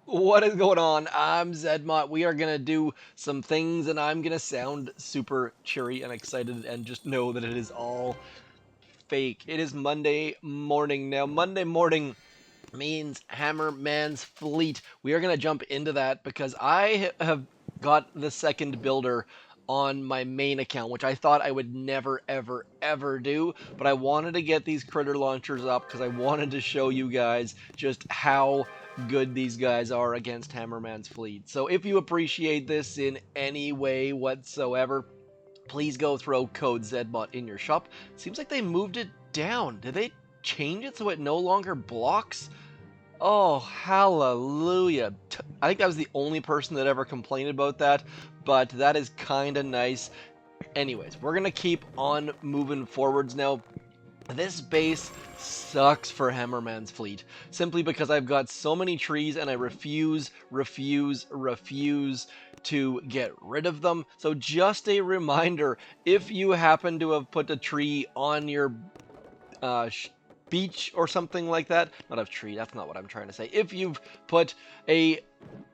What is going on? I'm Zedmont. We are going to do some things and I'm going to sound super cheery and excited and just know that it is all fake. It is Monday morning. Now, Monday morning means Hammerman's fleet. We are going to jump into that because I have got the second builder on my main account, which I thought I would never, ever, ever do. But I wanted to get these critter launchers up because I wanted to show you guys just how good these guys are against Hammerman's fleet. So if you appreciate this in any way whatsoever, please go throw code ZBOT in your shop. Seems like they moved it down. Did they change it so it no longer blocks? Oh, hallelujah. I think I was the only person that ever complained about that, but that is kind of nice. Anyways, we're going to keep on moving forwards now. This base sucks for Hammerman's fleet, simply because I've got so many trees and I refuse to get rid of them. So just a reminder, if you happen to have put a tree on your beach or something like that, not a tree, that's not what I'm trying to say. If you've put a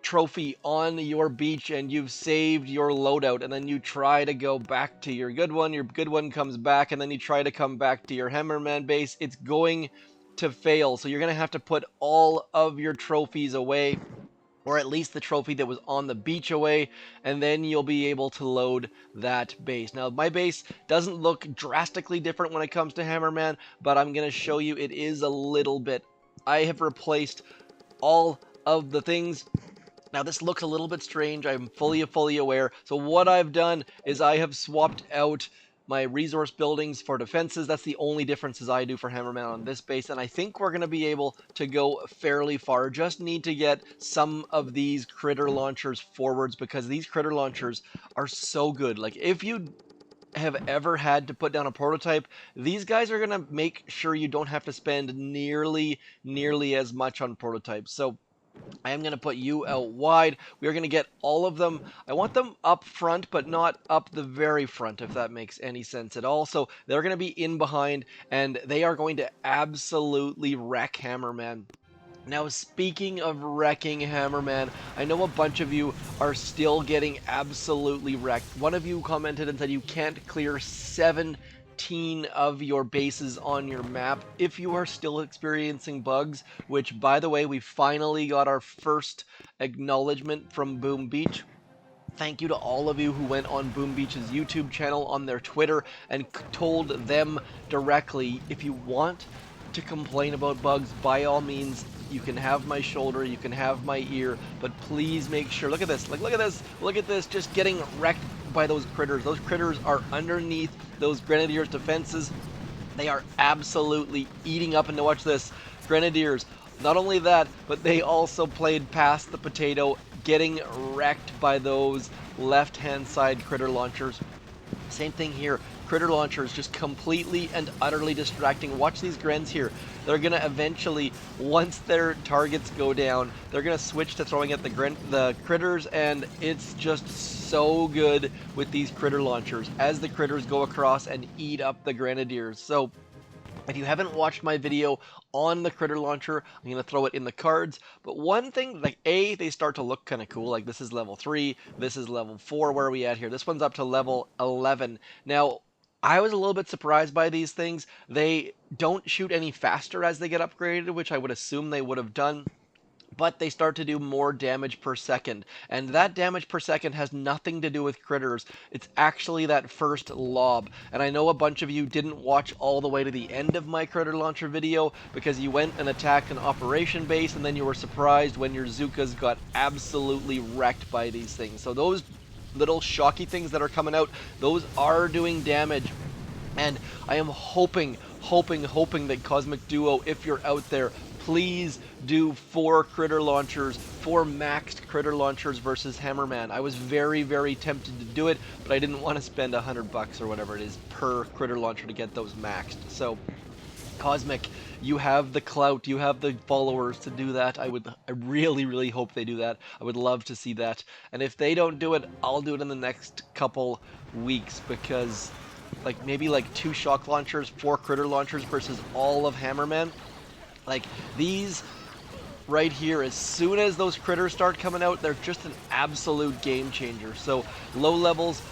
trophy on your beach and you've saved your loadout and then you try to go back to your good one comes back, and then you try to come back to your Hammerman base, it's going to fail. So you're going to have to put all of your trophies away, or at least the trophy that was on the beach away, and then you'll be able to load that base. Now, my base doesn't look drastically different when it comes to Hammerman, but I'm going to show you it is a little bit. I have replaced all of the things. Now, this looks a little bit strange. I'm fully aware. So what I've done is I have swapped out my resource buildings for defenses. That's the only differences I do for Hammerman on this base, and I think we're going to be able to go fairly far. Just need to get some of these critter launchers forwards, because these critter launchers are so good. Like, if you have ever had to put down a prototype, these guys are going to make sure you don't have to spend nearly as much on prototypes. So I am going to put you out wide. We are going to get all of them. I want them up front, but not up the very front, if that makes any sense at all. So they're going to be in behind, and they are going to absolutely wreck Hammerman. Now, speaking of wrecking Hammerman, I know a bunch of you are still getting absolutely wrecked. One of you commented and said you can't clear 17 of your bases on your map if you are still experiencing bugs, which, by the way, we finally got our first acknowledgement from Boom Beach. Thank you to all of you who went on Boom Beach's YouTube channel, on their Twitter, and told them directly, if you want to complain about bugs, by all means, you can have my shoulder, you can have my ear, but please make sure, look at this, look at this, just getting wrecked by those critters. Those critters are underneath those Grenadiers' defenses. They are absolutely eating up, and to watch this, Grenadiers, not only that, but they also played past the potato, getting wrecked by those left-hand side critter launchers. Same thing here. Critter launchers just completely and utterly distracting. Watch these Grens here. They're going to eventually, once their targets go down, they're going to switch to throwing at the critters, and it's just so good with these critter launchers as the critters go across and eat up the Grenadiers. So if you haven't watched my video on the critter launcher, I'm going to throw it in the cards. But one thing, like, they start to look kind of cool. Like, this is level 3, this is level 4. Where are we at here? This one's up to level 11. Now, I was a little bit surprised by these things. They don't shoot any faster as they get upgraded, which I would assume they would have done, but they start to do more damage per second. And that damage per second has nothing to do with critters. It's actually that first lob. And I know a bunch of you didn't watch all the way to the end of my critter launcher video because you went and attacked an operation base, and then you were surprised when your Zookas got absolutely wrecked by these things. So those little shocky things that are coming out, those are doing damage. And I am hoping that Cosmic Duo, if you're out there, please do 4 critter launchers, 4 maxed critter launchers versus Hammerman. I was very tempted to do it, but I didn't want to spend $100 or whatever it is per critter launcher to get those maxed. So Cosmic, you have the clout, you have the followers to do that. I really hope they do that. I would love to see that. And if they don't do it, I'll do it in the next couple weeks, because like maybe like 2 shock launchers, 4 critter launchers versus all of Hammerman. Like, these right here, as soon as those critters start coming out, they're just an absolute game changer. So low levels,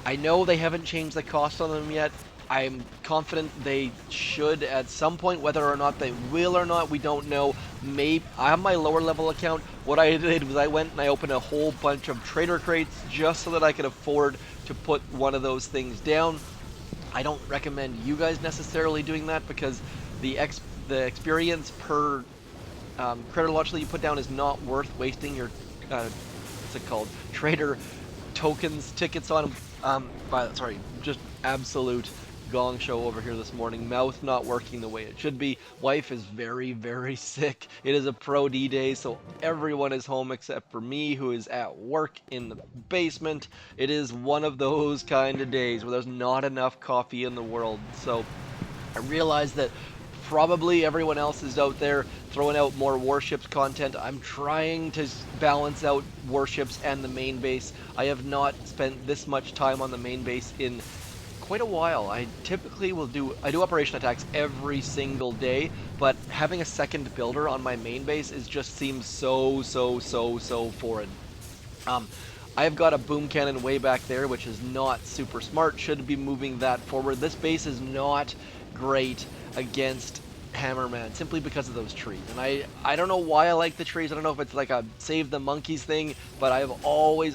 I know they haven't changed the cost on them yet. I'm confident they should at some point. Whether or not they will or not, we don't know. Maybe on my lower level account, what I did was I went and I opened a whole bunch of trader crates just so that I could afford to put one of those things down. I don't recommend you guys necessarily doing that because the experience per critter launch that you put down is not worth wasting your what's it called, trader tokens tickets on them. Sorry, just absolute gong show over here this morning. Mouth not working the way it should be. Wife is very, very sick. It is a pro D day, so everyone is home except for me, who is at work in the basement. It is one of those kind of days where there's not enough coffee in the world. So I realize that probably everyone else is out there throwing out more warships content. I'm trying to balance out warships and the main base. I have not spent this much time on the main base in quite a while. I typically will do operation attacks every single day, but having a second builder on my main base just seems so foreign. I've got a boom cannon way back there, which is not super smart. Should be moving that forward. This base is not great against Hammerman simply because of those trees. And I don't know why I like the trees. I don't know if it's like a save the monkeys thing, but I've always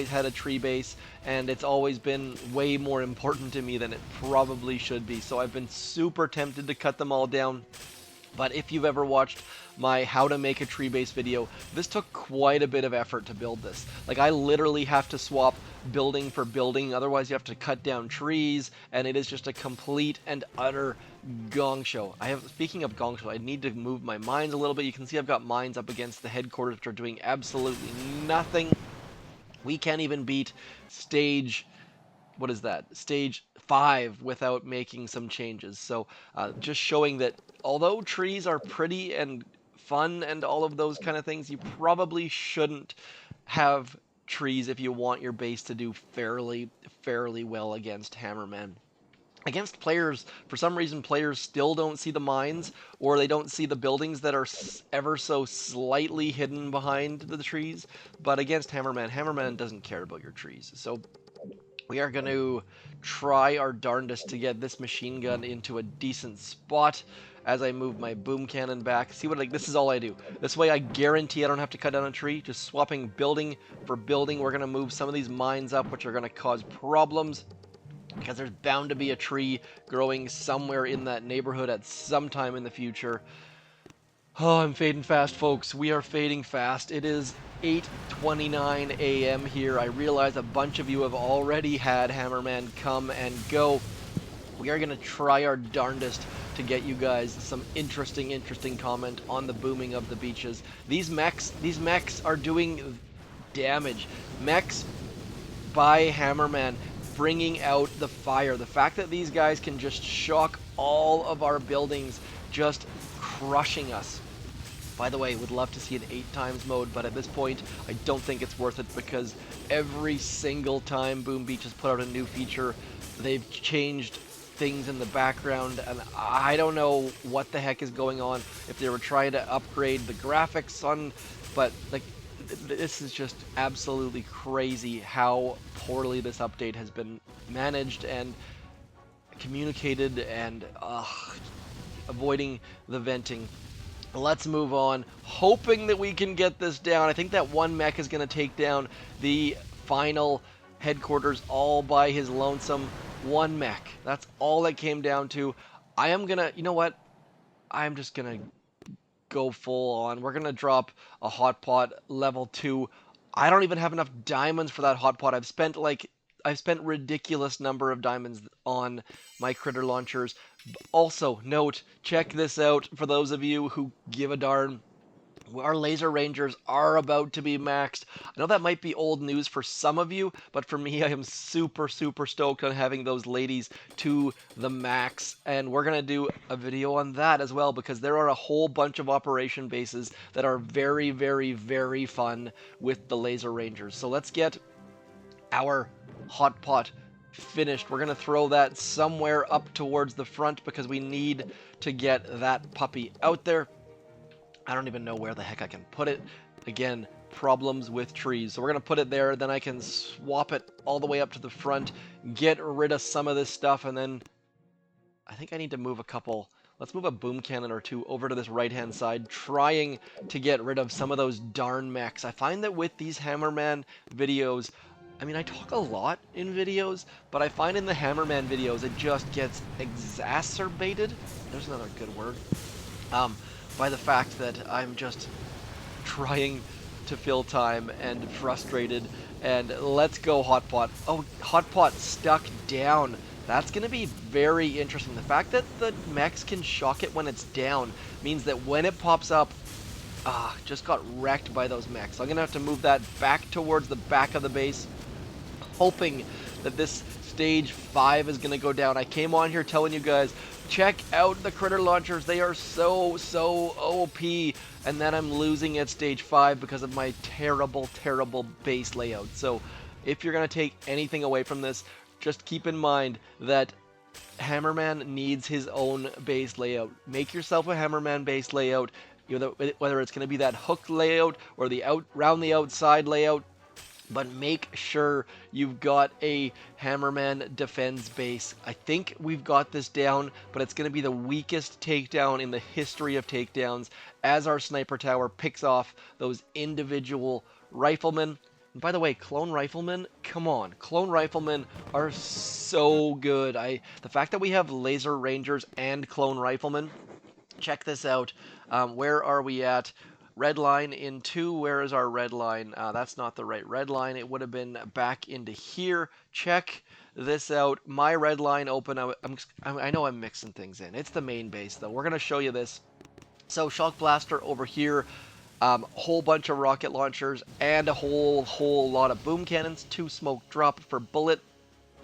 had a tree base, and it's always been way more important to me than it probably should be. So I've been super tempted to cut them all down. But if you've ever watched my how to make a tree base video, this took quite a bit of effort to build this. Like, I literally have to swap building for building, otherwise you have to cut down trees, and it is just a complete and utter gong show. Speaking of gong show, I need to move my mines a little bit. You can see I've got mines up against the headquarters, which are doing absolutely nothing. We can't even beat stage, what is that? Stage 5 without making some changes. So just showing that although trees are pretty and fun and all of those kind of things, you probably shouldn't have trees if you want your base to do fairly well against Hammerman. Against players, for some reason, players still don't see the mines, or they don't see the buildings that are ever so slightly hidden behind the trees. But against Hammerman, Hammerman doesn't care about your trees. So we are going to try our darndest to get this machine gun into a decent spot as I move my boom cannon back. See what, like, this is all I do. This way I guarantee I don't have to cut down a tree. Just swapping building for building. We're going to move some of these mines up, which are going to cause problems, because there's bound to be a tree growing somewhere in that neighborhood at some time in the future. Oh, I'm fading fast, folks. We are fading fast. It is 8:29 a.m. here. I realize a bunch of you have already had Hammerman come and go. We are going to try our darndest to get you guys some interesting comment on the booming of the beaches. These mechs are doing damage. Mechs by Hammerman bringing out the fire. The fact that these guys can just shock all of our buildings, just crushing us. By the way, would love to see an 8x mode, but at this point, I don't think it's worth it, because every single time Boom Beach has put out a new feature, they've changed things in the background, and I don't know what the heck is going on, if they were trying to upgrade the graphics on, but like, this is just absolutely crazy how poorly this update has been managed and communicated, and avoiding the venting. Let's move on, hoping that we can get this down. I think that one mech is going to take down the final headquarters all by his lonesome. One mech. That's all it came down to. I am going to, you know what? I'm just going to go full on. We're going to drop a hot pot level 2. I don't even have enough diamonds for that hot pot. I've spent ridiculous number of diamonds on my critter launchers. Also, note, check this out for those of you who give a darn. Our laser rangers are about to be maxed. I know that might be old news for some of you, but for me, I am super stoked on having those ladies to the max. And we're going to do a video on that as well, because there are a whole bunch of operation bases that are very fun with the laser rangers. So let's get our hot pot finished. We're going to throw that somewhere up towards the front, because we need to get that puppy out there. I don't even know where the heck I can put it. Again, problems with trees. So we're going to put it there, then I can swap it all the way up to the front, get rid of some of this stuff, and then I think I need to move a couple. Let's move a boom cannon or two over to this right-hand side, trying to get rid of some of those darn mechs. I find that with these Hammerman videos, I mean, I talk a lot in videos, but I find in the Hammerman videos, it just gets exacerbated. There's another good word. By the fact that I'm just trying to fill time and frustrated. And let's go Hotpot. Oh, Hotpot stuck down. That's going to be very interesting. The fact that the mechs can shock it when it's down means that when it pops up, just got wrecked by those mechs. So I'm going to have to move that back towards the back of the base, hoping that this stage 5 is going to go down. I came on here telling you guys, check out the critter launchers. They are so OP. And then I'm losing at stage 5 because of my terrible base layout. So if you're going to take anything away from this, just keep in mind that Hammerman needs his own base layout. Make yourself a Hammerman base layout, whether it's going to be that hook layout or the round the outside layout. But make sure you've got a Hammerman defense base. I think we've got this down, but it's going to be the weakest takedown in the history of takedowns as our sniper tower picks off those individual riflemen. And by the way, clone riflemen, come on. Clone riflemen are so good. The fact that we have laser rangers and clone riflemen, check this out. Where are we at? Red line in 2. Where is our red line? That's not the right red line. It would have been back into here. Check this out. My red line open. I know I'm mixing things in. It's the main base, though. We're going to show you this. So, Shock Blaster over here. Whole bunch of rocket launchers and a whole lot of boom cannons. 2 smoke drop for bullet.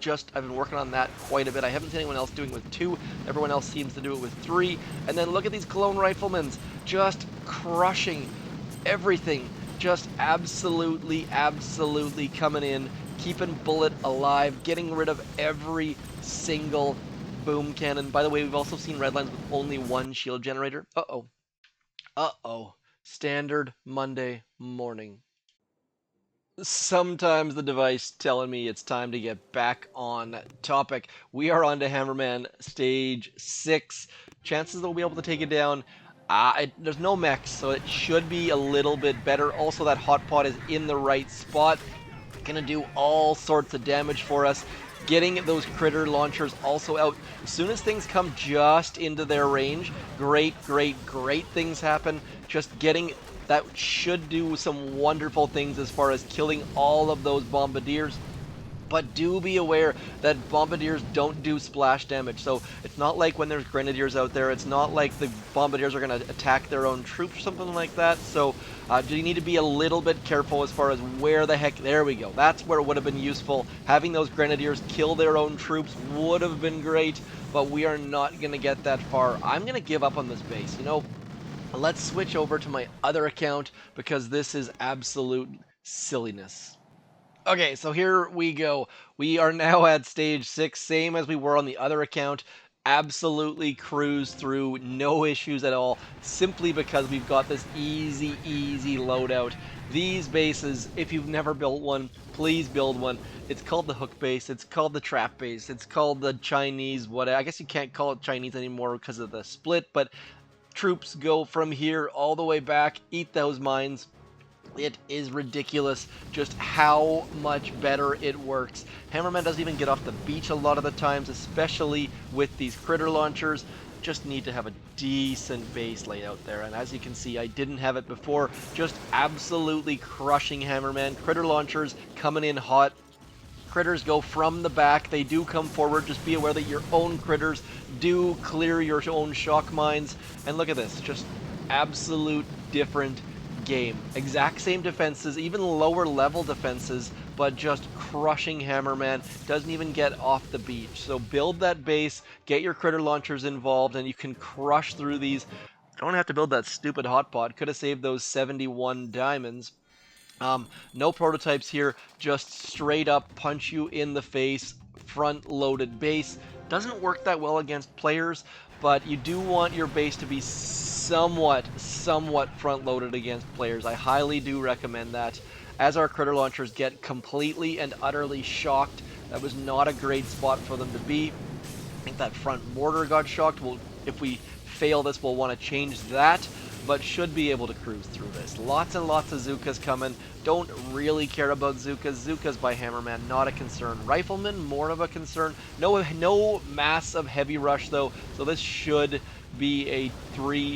I've been working on that quite a bit. I haven't seen anyone else doing it with 2. Everyone else seems to do it with 3. And then look at these clone riflemen just crushing everything. Just absolutely coming in, keeping bullet alive, getting rid of every single boom cannon. By the way, we've also seen red lines with only 1 shield generator. Uh-oh. Standard Monday morning. Sometimes the device telling me it's time to get back on topic. We are on to Hammerman stage 6. Chances that we'll be able to take it down. There's no mechs, so it should be a little bit better. Also, that Hotpot is in the right spot. Gonna do all sorts of damage for us. Getting those critter launchers also out. As soon as things come just into their range, great things happen. Just getting that should do some wonderful things as far as killing all of those bombardiers. But do be aware that bombardiers don't do splash damage. So it's not like when there's grenadiers out there, it's not like the bombardiers are going to attack their own troops or something like that. So do you need to be a little bit careful as far as where the heck, there we go. That's where it would have been useful. Having those grenadiers kill their own troops would have been great, but we are not going to get that far. I'm going to give up on this base. You know, let's switch over to my other account because this is absolute silliness. Okay, so here we go. We are now at stage 6, same as we were on the other account. Absolutely cruise through, no issues at all, simply because we've got this easy loadout. These bases, if you've never built one, please build one. It's called the hook base, it's called the trap base, it's called the Chinese, whatever. I guess you can't call it Chinese anymore because of the split, but troops go from here all the way back, eat those mines. It is ridiculous just how much better it works. Hammerman doesn't even get off the beach a lot of the times, especially with these critter launchers. Just need to have a decent base layout there, and as you can see, I didn't have it before. Just absolutely crushing Hammerman. Critter launchers coming in hot. Critters go from the back. They do come forward. Just be aware that your own critters do clear your own shock mines. And look at this, just absolute different game. Exact same defenses, even lower level defenses, but just crushing Hammerman. Doesn't even get off the beach. So build that base, get your critter launchers involved, and you can crush through these. Don't have to build that stupid hotpot. Could have saved those 71 diamonds. No prototypes here, just straight up punch you in the face, front loaded base. Doesn't work that well against players, but you do want your base to be somewhat front-loaded against players. I highly do recommend that. As our critter launchers get completely and utterly shocked, that was not a great spot for them to be. I think that front mortar got shocked. If we fail this, we'll want to change that, but should be able to cruise through this. Lots and lots of Zookas coming. Don't really care about Zookas. Zookas by Hammerman, not a concern. Rifleman, more of a concern. No massive heavy rush though, so this should be a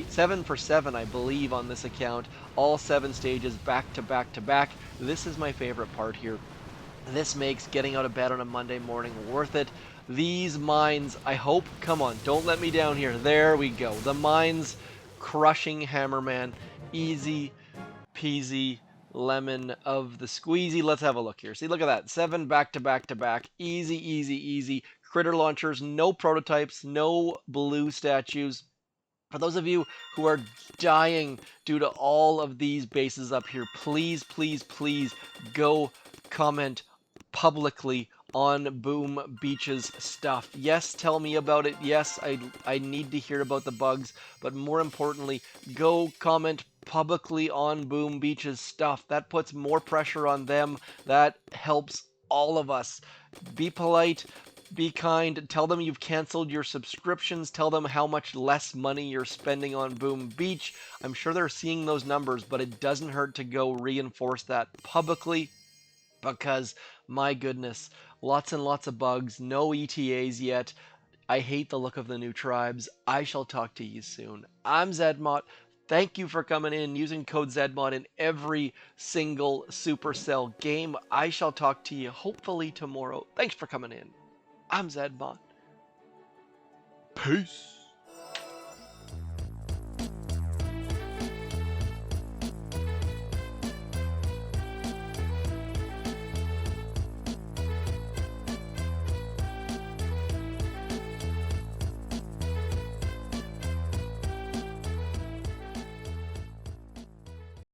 7 for 7, I believe, on this account. All 7 stages back to back to back. This is my favorite part here. This makes getting out of bed on a Monday morning worth it. These mines, I hope, come on, don't let me down here. There we go. The mines crushing Hammerman. Easy peasy lemon of the squeezy. Let's have a look here. See, look at that. 7 back to back to back. Easy, easy, easy. Critter launchers, no prototypes, no blue statues. For those of you who are dying due to all of these bases up here, please, please, please go comment publicly on Boom Beach's stuff. Yes, tell me about it. Yes, I need to hear about the bugs, but more importantly, go comment publicly on Boom Beach's stuff. That puts more pressure on them. That helps all of us. Be polite. Be kind. Tell them you've canceled your subscriptions. Tell them how much less money you're spending on Boom Beach. I'm sure they're seeing those numbers, but it doesn't hurt to go reinforce that publicly because, my goodness, lots and lots of bugs, no ETAs yet. I hate the look of the new tribes. I shall talk to you soon. I'm Zedmot. Thank you for coming in using code ZEDMOD in every single Supercell game. I shall talk to you hopefully tomorrow. Thanks for coming in. I'm Zedmon. Peace.